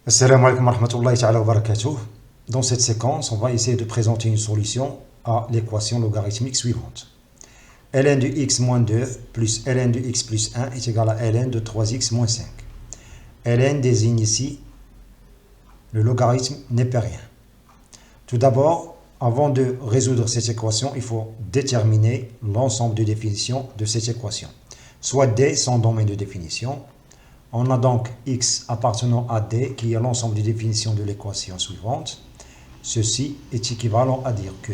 Assalamu alaikum wa rahmatullahi ta'ala wa barakatuh. Dans cette séquence, on va essayer de présenter une solution à l'équation logarithmique suivante. ln de x moins 2 plus ln de x plus 1 est égal à ln de 3x moins 5. ln désigne ici le logarithme népérien. Tout d'abord, avant de résoudre cette équation, il faut déterminer l'ensemble de définitions de cette équation. Soit D, son domaine de définition. On a donc x appartenant à D qui est l'ensemble des définitions de l'équation suivante. Ceci est équivalent à dire que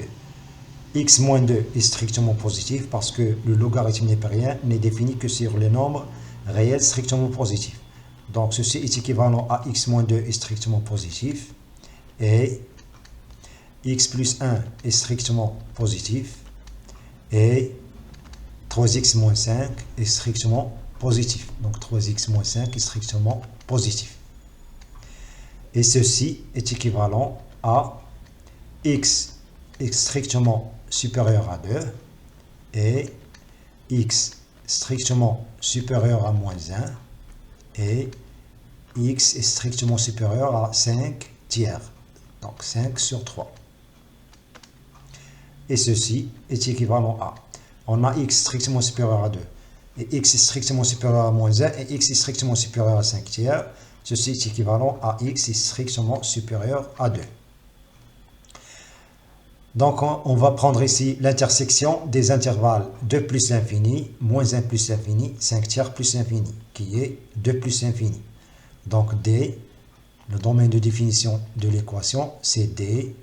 x moins 2 est strictement positif parce que le logarithme népérien n'est défini que sur les nombres réels strictement positifs. Donc ceci est équivalent à x moins 2 est strictement positif et x plus 1 est strictement positif et 3x moins 5 est strictement positif. Donc 3x moins 5 est strictement positif. Et ceci est équivalent à x est strictement supérieur à 2 et x strictement supérieur à moins 1 et x est strictement supérieur à 5 tiers. Donc 5 sur 3. Et ceci est équivalent à, on a x strictement supérieur à 2 et x est strictement supérieur à moins 1 et x est strictement supérieur à 5 tiers. Ceci est équivalent à x est strictement supérieur à 2. Donc on va prendre ici l'intersection des intervalles 2 plus l'infini, moins 1 plus l'infini, 5 tiers plus l'infini, qui est 2 plus l'infini. Donc D, le domaine de définition de l'équation, c'est D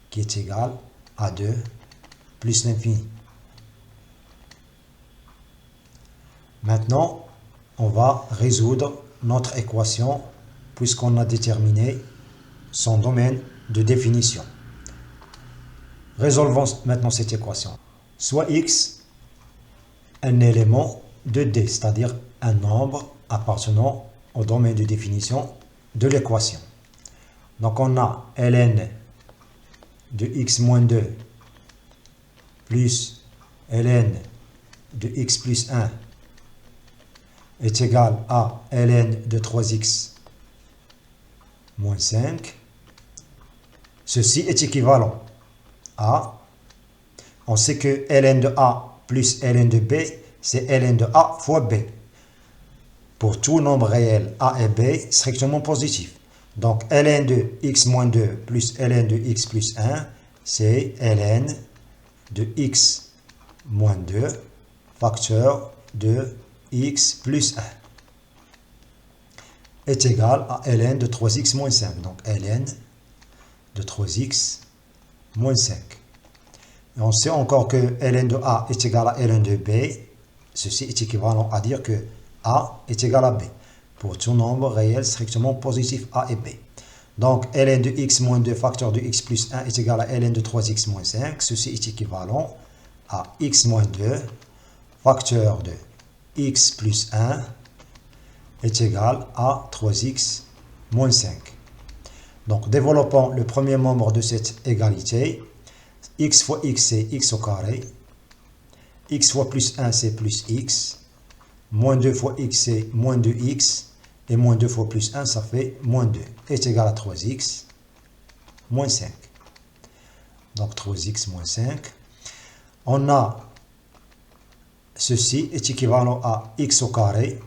qui est égal à 2 plus l'infini. Maintenant, on va résoudre notre équation puisqu'on a déterminé son domaine de définition. Résolvons maintenant cette équation. Soit x, un élément de D, c'est-à-dire un nombre appartenant au domaine de définition de l'équation. Donc on a ln de x moins 2 plus ln de x plus 1 est égal à ln de 3x moins 5. Ceci est équivalent à, on sait que ln de A plus ln de B, c'est ln de A fois B. Pour tout nombre réel A et B, strictement positif. Donc ln de x moins 2 plus ln de x plus 1, c'est ln de x moins 2 facteur de x plus 1 est égal à ln de 3x moins 5. Donc ln de 3x moins 5. Et on sait encore que ln de A est égal à ln de B. Ceci est équivalent à dire que A est égal à B pour tout nombre réel strictement positif A et B. Donc ln de x moins 2 facteur de x plus 1 est égal à ln de 3x moins 5. Ceci est équivalent à x moins 2 facteur de x plus 1 est égal à 3x moins 5. Donc développons le premier membre de cette égalité. X fois x c'est x au carré. X fois plus 1 c'est plus x. Moins 2 fois x c'est moins 2x. Et moins 2 fois plus 1 ça fait moins 2. Est égal à 3x moins 5. Donc 3x moins 5. On a ceci est équivalent à x au carré.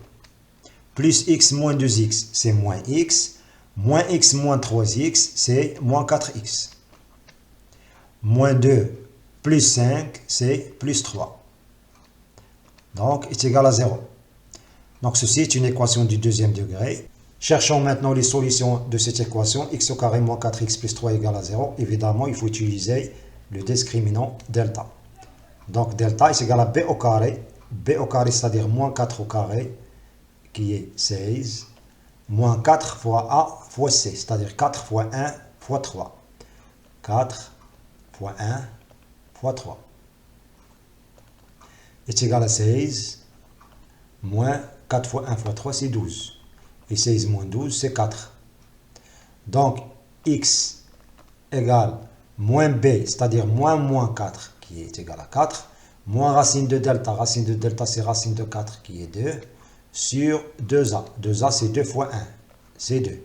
Plus x moins 2x c'est moins x. Moins x moins 3x, c'est moins 4x. Moins 2 plus 5, c'est plus 3. Donc, est égal à 0. Donc, ceci est une équation du deuxième degré. Cherchons maintenant les solutions de cette équation. X au carré moins 4x plus 3 égale à 0. Évidemment, il faut utiliser le discriminant delta. Donc, delta est égal à b au carré. B au carré, c'est-à-dire moins 4 au carré, qui est 16. Moins 4 fois A fois C, c'est-à-dire 4 fois 1 fois 3. 4 fois 1 fois 3 est égal à 16. Moins 4 fois 1 fois 3, c'est 12. Et 16 moins 12, c'est 4. Donc, x égale moins b, c'est-à-dire moins 4, qui est égal à 4. Moins racine de delta c'est racine de 4, qui est 2. Sur 2a. 2a, c'est 2 fois 1. C'est 2.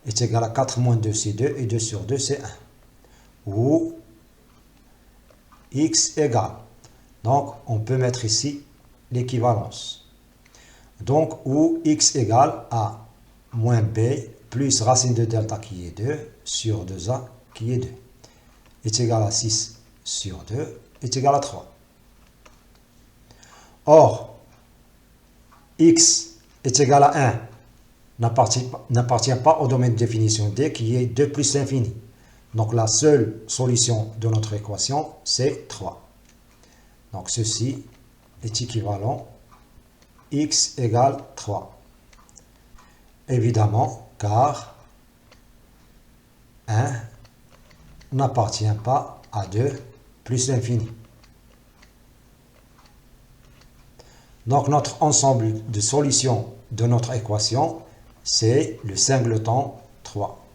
est égal à 4 moins 2, c'est 2, et 2 sur 2, c'est 1. Ou x égale. Donc, on peut mettre ici l'équivalence. Donc, ou x égale a moins b plus racine de delta qui est 2 sur 2a qui est 2 est égal à 6 sur 2 est égal à 3. Or, x est égal à 1 n'appartient pas au domaine de définition D qui est 2 plus l'infini. Donc la seule solution de notre équation, c'est 3. Donc ceci est équivalent x égale 3. Évidemment, car 1 n'appartient pas à 2 plus l'infini. Donc notre ensemble de solutions de notre équation, c'est le singleton 3.